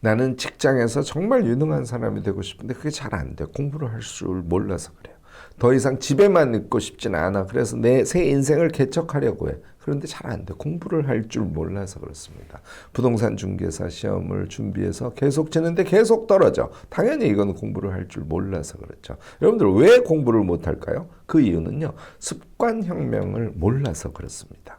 나는 직장에서 정말 유능한 사람이 되고 싶은데 그게 잘 안 돼. 공부를 할 줄 몰라서 그래요. 더 이상 집에만 있고 싶지는 않아. 그래서 내 새 인생을 개척하려고 해. 그런데 잘 안 돼. 공부를 할 줄 몰라서 그렇습니다. 부동산 중개사 시험을 준비해서 계속 치는데 계속 떨어져. 당연히 이건 공부를 할 줄 몰라서 그렇죠. 여러분들 왜 공부를 못 할까요? 그 이유는요. 습관혁명을 몰라서 그렇습니다.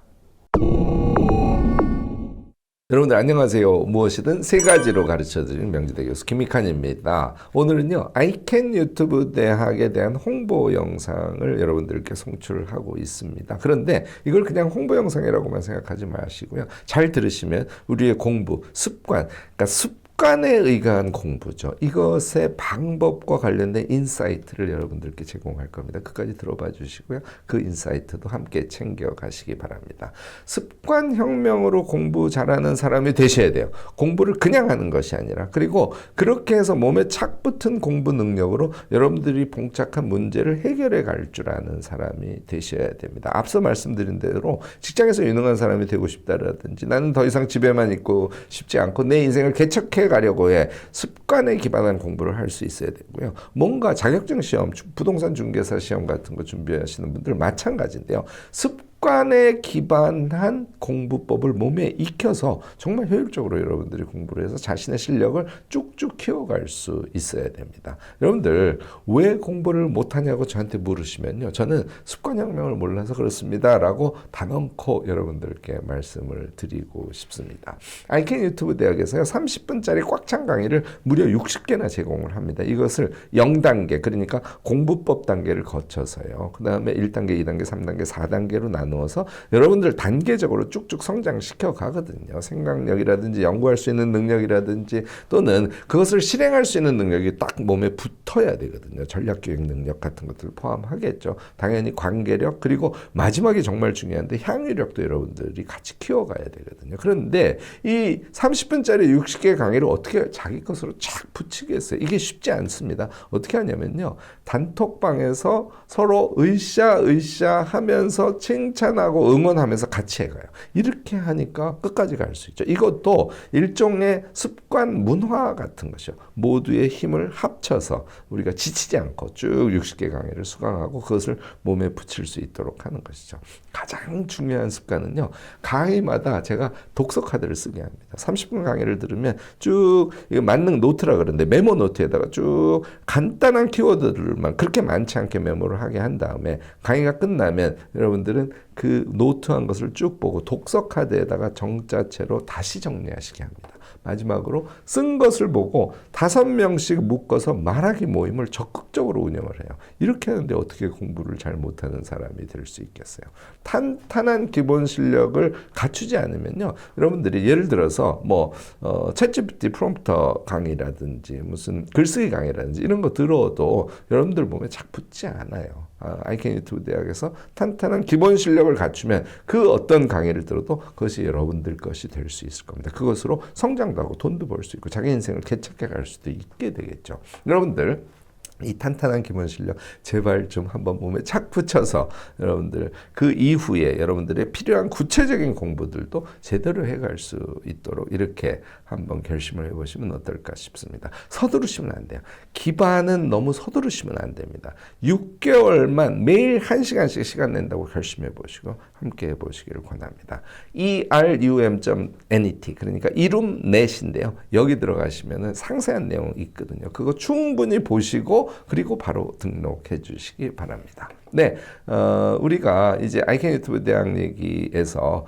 여러분들 안녕하세요. 무엇이든 세 가지로 가르쳐드리는 명지대 교수 김익환입니다. 오늘은요. 아이캔 유튜브 대학에 대한 홍보 영상을 여러분들께 송출하고 있습니다. 그런데 이걸 그냥 홍보 영상이라고만 생각하지 마시고요. 잘 들으시면 우리의 공부, 습관, 그러니까 습관에 의한 공부죠. 이것의 방법과 관련된 인사이트를 여러분들께 제공할 겁니다. 끝까지 들어봐 주시고요. 그 인사이트도 함께 챙겨가시기 바랍니다. 습관혁명으로 공부 잘하는 사람이 되셔야 돼요. 공부를 그냥 하는 것이 아니라. 그리고 그렇게 해서 몸에 착 붙은 공부 능력으로 여러분들이 봉착한 문제를 해결해 갈 줄 아는 사람이 되셔야 됩니다. 앞서 말씀드린 대로 직장에서 유능한 사람이 되고 싶다라든지 나는 더 이상 집에만 있고 싶지 않고 내 인생을 개척해 가려고 해. 습관에 기반한 공부를 할 수 있어야 되고요. 뭔가 자격증 시험, 부동산 중개사 시험 같은 거 준비하시는 분들 마찬가지인데요. 습관에 기반한 공부법을 몸에 익혀서 정말 효율적으로 여러분들이 공부를 해서 자신의 실력을 쭉쭉 키워갈 수 있어야 됩니다. 여러분들 왜 공부를 못하냐고 저한테 물으시면요. 저는 습관혁명을 몰라서 그렇습니다. 라고 단언코 여러분들께 말씀을 드리고 싶습니다. 아이캔 유튜브 대학에서요. 30분짜리 꽉 찬 강의를 무려 60개나 제공을 합니다. 이것을 0단계 그러니까 공부법 단계를 거쳐서요. 그 다음에 1단계, 2단계, 3단계, 4단계로 나누어서 여러분들 단계적으로 쭉쭉 성장시켜 가거든요. 생각력이라든지 연구할 수 있는 능력이라든지 또는 그것을 실행할 수 있는 능력이 딱 몸에 붙어야 되거든요. 전략기획 능력 같은 것들을 포함하겠죠. 당연히 관계력 그리고 마지막이 정말 중요한데 향유력도 여러분들이 같이 키워가야 되거든요. 그런데 이 30분짜리 60개 강의를 어떻게 자기 것으로 착 붙이겠어요? 이게 쉽지 않습니다. 어떻게 하냐면요. 단톡방에서 서로 으쌰으쌰 하면서 칭찬하고 응원하면서 같이 해가요. 이렇게 하니까 끝까지 갈 수 있죠. 이것도 일종의 습관 문화 같은 것이요. 모두의 힘을 합쳐서 우리가 지치지 않고 쭉 60개 강의를 수강하고 그것을 몸에 붙일 수 있도록 하는 것이죠. 가장 중요한 습관은요. 강의마다 제가 독서 카드를 쓰게 합니다. 30분 강의를 들으면 쭉 이거 만능 노트라 그러는데 메모 노트에다가 쭉 간단한 키워드들만 그렇게 많지 않게 메모를 하게 한 다음에 강의가 끝나면 여러분들은 그 노트한 것을 쭉 보고 독서 카드에다가 정자체로 다시 정리하시게 합니다. 마지막으로 쓴 것을 보고 5명씩 묶어서 말하기 모임을 적극적으로 운영을 해요. 이렇게 하는데 어떻게 공부를 잘 못하는 사람이 될 수 있겠어요. 탄탄한 기본 실력을 갖추지 않으면요. 여러분들이 예를 들어서 챗GPT 프롬프터 강의라든지 무슨 글쓰기 강의라든지 이런 거 들어도 여러분들 몸에 착 붙지 않아요. 아이캔 유튜브 대학에서 탄탄한 기본 실력을 갖추면 그 어떤 강의를 들어도 그것이 여러분들 것이 될 수 있을 겁니다. 그것으로 성장도 하고 돈도 벌 수 있고 자기 인생을 개척해 갈 수도 있게 되겠죠. 여러분들 이 탄탄한 기본 실력 제발 좀 한번 몸에 착 붙여서 여러분들 그 이후에 여러분들의 필요한 구체적인 공부들도 제대로 해갈 수 있도록 이렇게 한번 결심을 해보시면 어떨까 싶습니다. 서두르시면 안 돼요. 기반은 너무 서두르시면 안 됩니다. 6개월만 매일 1시간씩 시간 낸다고 결심해 보시고 함께 해보시기를 권합니다. erum.net 그러니까 이룸넷인데요. 여기 들어가시면 상세한 내용이 있거든요. 그거 충분히 보시고 그리고 바로 등록해 주시기 바랍니다. 네, 우리가 이제 아이캔 유튜브 대학 얘기에서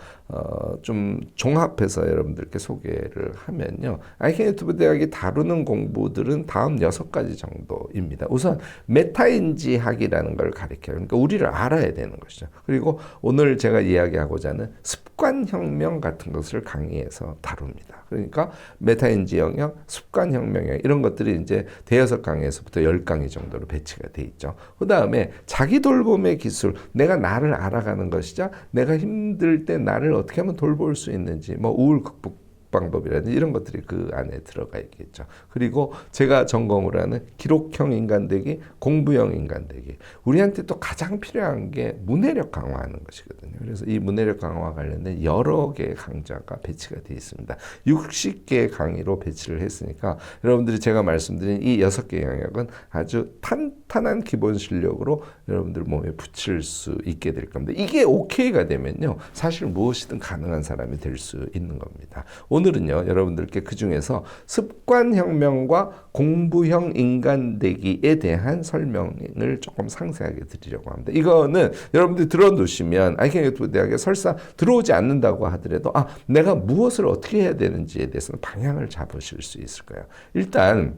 좀 종합해서 여러분들께 소개를 하면요. 아이캔 유튜브 대학이 다루는 공부들은 다음 6가지 정도입니다. 우선 메타인지학이라는 걸 가르쳐요. 그러니까 우리를 알아야 되는 것이죠. 그리고 오늘 제가 이야기하고자 하는 습관혁명 같은 것을 강의에서 다룹니다. 그러니까 메타인지 영역, 습관혁명 영역 이런 것들이 이제 대여섯 강의에서부터 10강의 정도로 배치가 돼 있죠. 그 다음에 자기 돌봄의 기술, 내가 나를 알아가는 것이자 내가 힘들 때 나를 어떻게 하면 돌볼 수 있는지, 우울 극복 방법이라든지 이런 것들이 그 안에 들어가 있겠죠. 그리고 제가 전공을 하는 기록형 인간되기, 공부형 인간되기. 우리한테 또 가장 필요한 게 문해력 강화하는 것이거든요. 그래서 이 문해력 강화와 관련된 여러 개의 강좌가 배치가 되어 있습니다. 60개의 강의로 배치를 했으니까 여러분들이 제가 말씀드린 이 6개의 영역은 아주 탄탄한 기본 실력으로 여러분들 몸에 붙일 수 있게 될 겁니다. 이게 오케이가 되면요. 사실 무엇이든 가능한 사람이 될 수 있는 겁니다. 오늘은요. 여러분들께 그중에서 습관혁명과 공부형 인간되기에 대한 설명을 조금 상세하게 드리려고 합니다. 이거는 여러분들이 들어놓으시면 아이캔 유튜브 대학에 설사 들어오지 않는다고 하더라도 내가 무엇을 어떻게 해야 되는지에 대해서는 방향을 잡으실 수 있을 거예요. 일단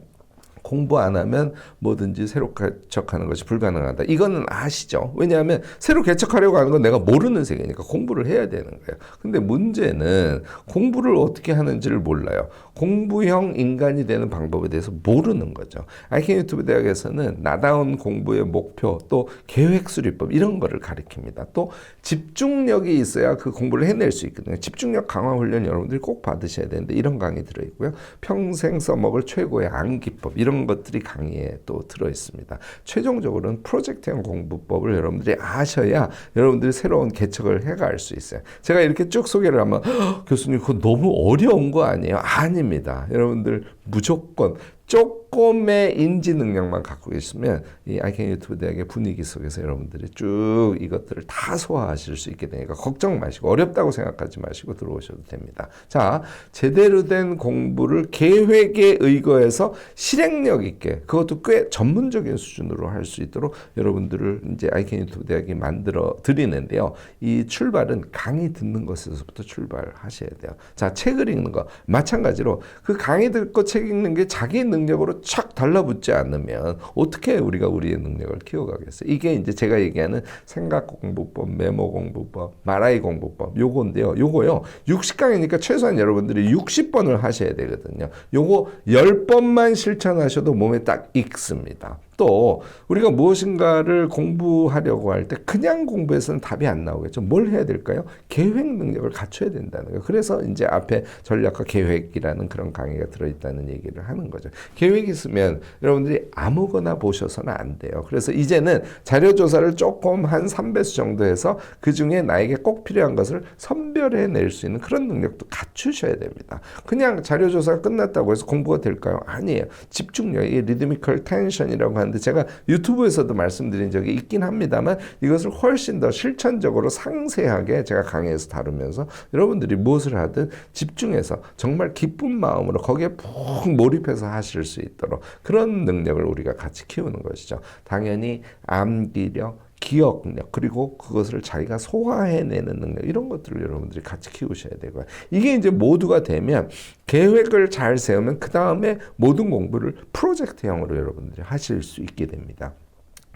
공부 안 하면 뭐든지 새로 개척하는 것이 불가능하다. 이거는 아시죠? 왜냐하면 새로 개척하려고 하는 건 내가 모르는 세계니까 공부를 해야 되는 거예요. 근데 문제는 공부를 어떻게 하는지를 몰라요. 공부형 인간이 되는 방법에 대해서 모르는 거죠. 아이캔 유튜브 대학에서는 나다운 공부의 목표, 또 계획 수립법 이런 거를 가르칩니다. 또 집중력이 있어야 그 공부를 해낼 수 있거든요. 집중력 강화 훈련 여러분들이 꼭 받으셔야 되는데 이런 강의 들어있고요. 평생 써먹을 최고의 암기법 이런 것들이 강의에 또 들어 있습니다. 최종적으로는 프로젝트형 공부법을 여러분들이 아셔야 여러분들이 새로운 개척을 해갈 수 있어요. 제가 이렇게 쭉 소개를 하면 교수님 그거 너무 어려운 거 아니에요? 아닙니다. 여러분들 무조건 조금의 인지 능력만 갖고 계시면 이 아이캔 유튜브 대학의 분위기 속에서 여러분들이 쭉 이것들을 다 소화하실 수 있게 되니까 걱정 마시고 어렵다고 생각하지 마시고 들어오셔도 됩니다. 자, 제대로 된 공부를 계획에 의거해서 실행력 있게 그것도 꽤 전문적인 수준으로 할 수 있도록 여러분들을 이제 아이캔 유튜브 대학이 만들어 드리는데요. 이 출발은 강의 듣는 것에서부터 출발하셔야 돼요. 자, 책을 읽는 거 마찬가지로 그 강의 듣고 책 읽는 게 자기 능력으로 착 달라붙지 않으면 어떻게 우리가 우리의 능력을 키워가겠어요? 이게 이제 제가 얘기하는 생각 공부법, 메모 공부법, 말하기 공부법 요건데요. 요거요. 60강이니까 최소한 여러분들이 60번을 하셔야 되거든요. 요거 10번만 실천하셔도 몸에 딱 익습니다. 또 우리가 무엇인가를 공부하려고 할 때 그냥 공부해서는 답이 안 나오겠죠. 뭘 해야 될까요? 계획 능력을 갖춰야 된다는 거예요. 그래서 이제 앞에 전략과 계획이라는 그런 강의가 들어있다는 얘기를 하는 거죠. 계획이 있으면 여러분들이 아무거나 보셔서는 안 돼요. 그래서 이제는 자료조사를 조금 한 3배수 정도 해서 그중에 나에게 꼭 필요한 것을 선별해낼 수 있는 그런 능력도 갖추셔야 됩니다. 그냥 자료조사가 끝났다고 해서 공부가 될까요? 아니에요. 집중력, 이 리드미컬 텐션이라고 하는데 제가 유튜브에서도 말씀드린 적이 있긴 합니다만 이것을 훨씬 더 실천적으로 상세하게 제가 강의에서 다루면서 여러분들이 무엇을 하든 집중해서 정말 기쁜 마음으로 거기에 푹 몰입해서 하실 수 있도록 그런 능력을 우리가 같이 키우는 것이죠. 당연히 암기력, 기억력 그리고 그것을 자기가 소화해내는 능력 이런 것들을 여러분들이 같이 키우셔야 되고요. 이게 이제 모두가 되면 계획을 잘 세우면 그 다음에 모든 공부를 프로젝트형으로 여러분들이 하실 수 있게 됩니다.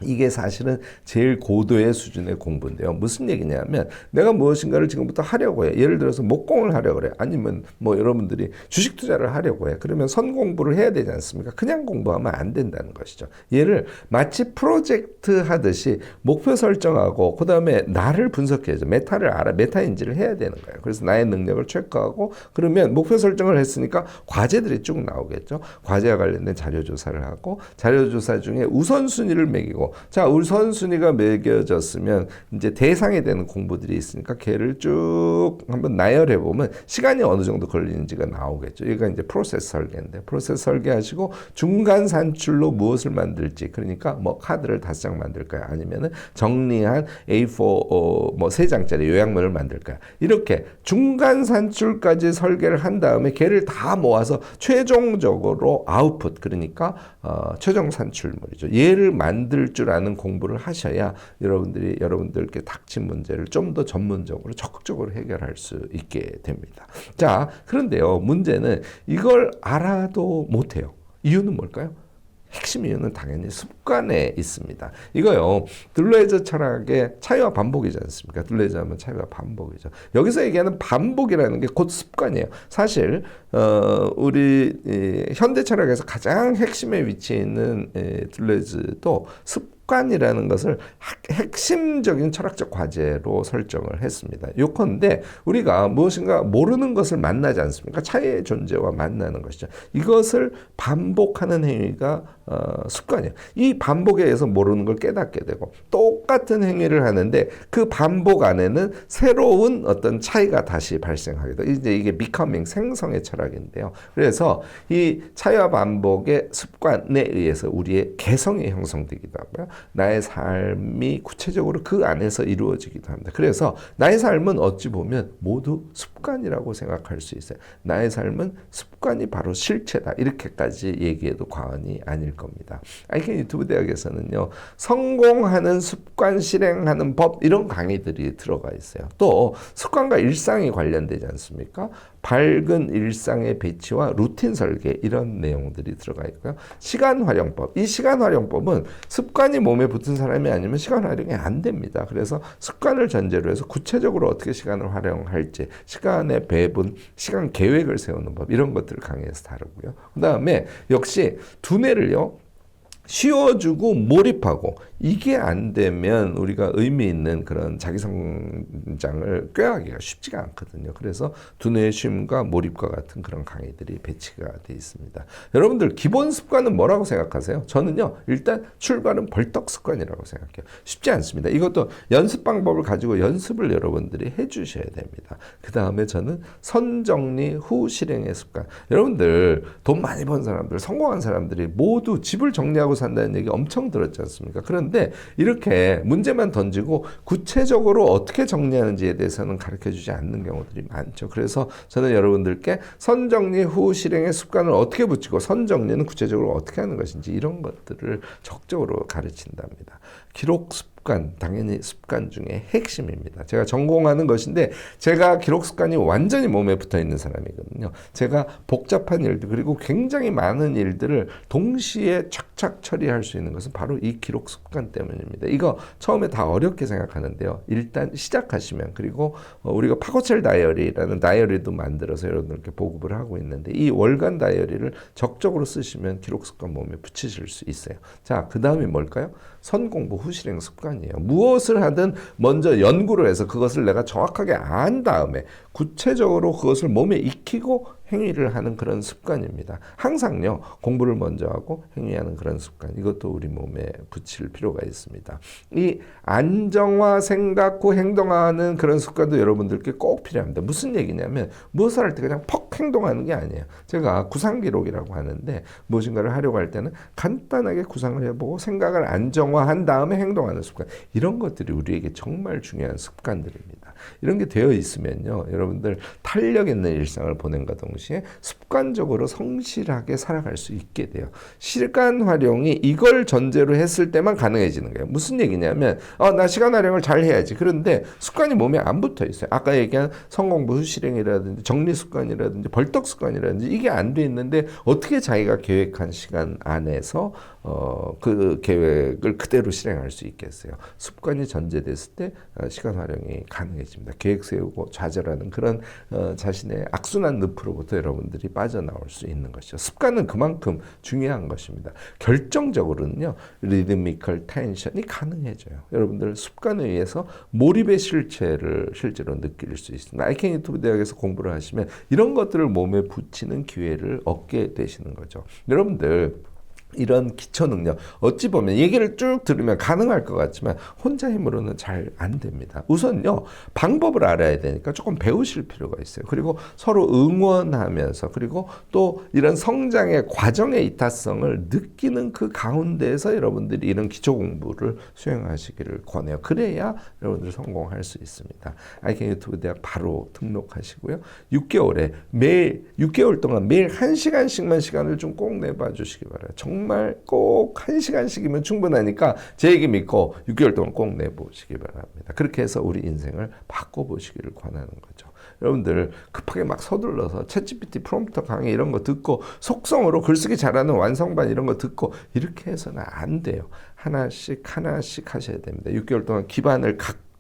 이게 사실은 제일 고도의 수준의 공부인데요. 무슨 얘기냐면 내가 무엇인가를 지금부터 하려고 해. 예를 들어서 목공을 하려고 그래. 아니면 뭐 여러분들이 주식 투자를 하려고 해. 그러면 선 공부를 해야 되지 않습니까? 그냥 공부하면 안 된다는 것이죠. 얘를 마치 프로젝트 하듯이 목표 설정하고 그다음에 나를 분석해야죠. 메타를 알아. 메타인지를 해야 되는 거예요. 그래서 나의 능력을 체크하고 그러면 목표 설정을 했으니까 과제들이 쭉 나오겠죠. 과제와 관련된 자료 조사를 하고 자료 조사 중에 우선순위를 매기고 자, 우선순위가 매겨졌으면 이제 대상이 되는 공부들이 있으니까 걔를 쭉 한번 나열해 보면 시간이 어느 정도 걸리는지가 나오겠죠. 이게 이제 프로세스 설계인데 프로세스 설계하시고 중간 산출로 무엇을 만들지 그러니까 뭐 카드를 5장 만들까요? 아니면은 정리한 A4 뭐 3장짜리 요약문을 말만들까요? 이렇게 중간 산출까지 설계를 한 다음에 걔를 다 모아서 최종적으로 아웃풋 그러니까 최종 산출물이죠. 얘를 만들 줄 아는 공부를 하셔야 여러분들께 닥친 문제를 좀 더 전문적으로 적극적으로 해결할 수 있게 됩니다. 자, 그런데요. 문제는 이걸 알아도 못해요. 이유는 뭘까요? 핵심 이유는 당연히 습관에 있습니다. 이거요. 둘레저 철학의 차이와 반복이지 않습니까? 둘레저 하면 차이와 반복이죠. 여기서 얘기하는 반복이라는 게 곧 습관이에요. 사실 현대 철학에서 가장 핵심에 위치해 있는 둘레저도 습관 습관이라는 것을 핵심적인 철학적 과제로 설정을 했습니다. 요컨대 우리가 무엇인가 모르는 것을 만나지 않습니까? 차이의 존재와 만나는 것이죠. 이것을 반복하는 행위가 습관이에요. 이 반복에 의해서 모르는 걸 깨닫게 되고 똑같은 행위를 하는데 그 반복 안에는 새로운 어떤 차이가 다시 발생하게 돼요. 이제 이게 becoming, 생성의 철학인데요. 그래서 이 차이와 반복의 습관에 의해서 우리의 개성이 형성되기도 하고요. 나의 삶이 구체적으로 그 안에서 이루어지기도 합니다. 그래서 나의 삶은 어찌 보면 모두 습관이라고 생각할 수 있어요. 나의 삶은 습관이 바로 실체다. 이렇게까지 얘기해도 과언이 아닐 겁니다. 아이켄 유튜브 대학에서는요, 성공하는 습관 실행하는 법 이런 강의들이 들어가 있어요. 또 습관과 일상이 관련되지 않습니까? 밝은 일상의 배치와 루틴 설계 이런 내용들이 들어가 있고요. 시간 활용법. 이 시간 활용법은 습관이 몸에 붙은 사람이 아니면 시간 활용이 안 됩니다. 그래서 습관을 전제로 해서 구체적으로 어떻게 시간을 활용할지, 시간의 배분, 시간 계획을 세우는 법 이런 것들을 강의에서 다루고요. 그 다음에 역시 두뇌를요. 쉬어주고 몰입하고 이게 안 되면 우리가 의미 있는 그런 자기 성장을 꾀하기가 쉽지가 않거든요. 그래서 두뇌의 쉼과 몰입과 같은 그런 강의들이 배치가 되어 있습니다. 여러분들 기본 습관은 뭐라고 생각하세요? 저는요. 일단 출발은 벌떡 습관이라고 생각해요. 쉽지 않습니다. 이것도 연습 방법을 가지고 연습을 여러분들이 해주셔야 됩니다. 그 다음에 저는 선정리 후 실행의 습관. 여러분들 돈 많이 번 사람들, 성공한 사람들이 모두 집을 정리하고 산다는 얘기 엄청 들었지 않습니까? 그런데 이렇게 문제만 던지고 구체적으로 어떻게 정리하는지에 대해서는 가르쳐주지 않는 경우들이 많죠. 그래서 저는 여러분들께 선정리 후 실행의 습관을 어떻게 붙이고 선정리는 구체적으로 어떻게 하는 것인지 이런 것들을 적극적으로 가르친답니다. 기록 습관, 당연히 습관 중에 핵심입니다. 제가 전공하는 것인데 제가 기록 습관이 완전히 몸에 붙어 있는 사람이거든요. 제가 복잡한 일들 그리고 굉장히 많은 일들을 동시에 착착 처리할 수 있는 것은 바로 이 기록 습관 때문입니다. 이거 처음에 다 어렵게 생각하는데요. 일단 시작하시면 그리고 우리가 파고첼 다이어리라는 다이어리도 만들어서 여러분들께 보급을 하고 있는데 이 월간 다이어리를 적극적으로 쓰시면 기록 습관 몸에 붙이실 수 있어요. 자, 그 다음이 뭘까요? 선공부 후 실행 습관이에요. 무엇을 하든 먼저 연구를 해서 그것을 내가 정확하게 안 다음에 구체적으로 그것을 몸에 익히고 행위를 하는 그런 습관입니다. 항상요, 공부를 먼저 하고 행위하는 그런 습관. 이것도 우리 몸에 붙일 필요가 있습니다. 이 안정화 생각 후 행동하는 그런 습관도 여러분들께 꼭 필요합니다. 무슨 얘기냐면 무엇을 할 때 그냥 퍽 행동하는 게 아니에요. 제가 구상 기록이라고 하는데 무엇인가를 하려고 할 때는 간단하게 구상을 해보고 생각을 안정화한 다음에 행동하는 습관. 이런 것들이 우리에게 정말 중요한 습관들입니다. 이런 게 되어 있으면요, 여러분들 탄력 있는 일상을 보낸과 동시에 습관적으로 성실하게 살아갈 수 있게 돼요. 시간 활용이 이걸 전제로 했을 때만 가능해지는 거예요. 무슨 얘기냐면 나 시간 활용을 잘 해야지. 그런데 습관이 몸에 안 붙어 있어요. 아까 얘기한 성공부 실행이라든지 정리 습관이라든지 벌떡 습관이라든지 이게 안 돼 있는데 어떻게 자기가 계획한 시간 안에서 그 계획을 그대로 실행할 수 있겠어요. 습관이 전제됐을 때 시간 활용이 가능해집니다. 계획 세우고 좌절하는 그런 자신의 악순환 늪으로부터 여러분들이 빠져나올 수 있는 것이죠. 습관은 그만큼 중요한 것입니다. 결정적으로는요, 리드미컬 텐션이 가능해져요. 여러분들 습관에 의해서 몰입의 실체를 실제로 느낄 수 있습니다. 아이켄 유튜브 대학에서 공부를 하시면 이런 것들을 몸에 붙이는 기회를 얻게 되시는 거죠. 여러분들 이런 기초 능력 어찌 보면 얘기를 쭉 들으면 가능할 것 같지만 혼자 힘으로는 잘 안 됩니다. 우선요, 방법을 알아야 되니까 조금 배우실 필요가 있어요. 그리고 서로 응원하면서 그리고 또 이런 성장의 과정의 이타성을 느끼는 그 가운데에서 여러분들이 이런 기초 공부를 수행하시기를 권해요. 그래야 여러분들 성공할 수 있습니다. 아이켄 유튜브 대학 바로 등록하시고요. 6개월에 매일 6개월 동안 매일 1시간씩만 시간을 좀 꼭 내봐 주시기 바라요. 정말 꼭 1시간씩이면 충분하니까 제 얘기 믿고 6개월 동안 꼭 내보시기 바랍니다. 그렇게 해서 우리 인생을 바꿔보시기를 권하는 거죠. 여러분들 급하게 막 서둘러서 챗GPT 프롬프터 강의 이런 거 듣고 속성으로 글쓰기 잘하는 완성반 이런 거 듣고 이렇게 해서는 안 돼요. 하나씩 하나씩 하셔야 됩니다. 6개월 동안 기반을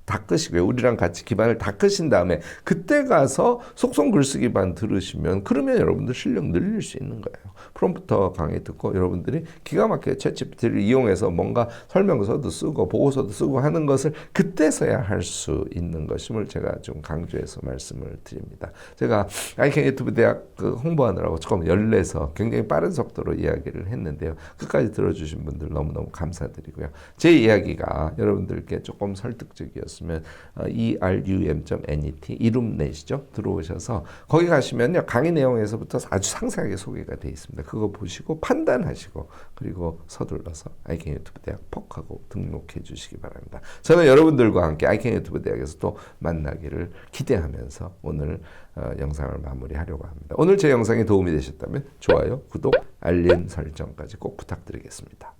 닦으시고요. 우리랑 같이 기반을 닦으신 다음에 그때 가서 속성 글쓰기반 들으시면 그러면 여러분들 실력 늘릴 수 있는 거예요. 프롬프터 강의 듣고 여러분들이 기가 막히게 챗GPT를 이용해서 뭔가 설명서도 쓰고 보고서도 쓰고 하는 것을 그때서야 할 수 있는 것임을 제가 좀 강조해서 말씀을 드립니다. 제가 아이캔 유튜브 대학 그 홍보하느라고 조금 열내서 굉장히 빠른 속도로 이야기를 했는데요. 끝까지 들어주신 분들 너무너무 감사드리고요. 제 이야기가 여러분들께 조금 설득적이었으면 erum.net 이룸넷이죠. 들어오셔서 거기 가시면요. 강의 내용에서부터 아주 상세하게 소개가 되어 있습니다. 그거 보시고 판단하시고 그리고 서둘러서 아이캔 유튜브 대학 퍽하고 등록해 주시기 바랍니다. 저는 여러분들과 함께 아이캔 유튜브 대학에서 또 만나기를 기대하면서 오늘 영상을 마무리하려고 합니다. 오늘 제 영상이 도움이 되셨다면 좋아요, 구독, 알림 설정까지 꼭 부탁드리겠습니다.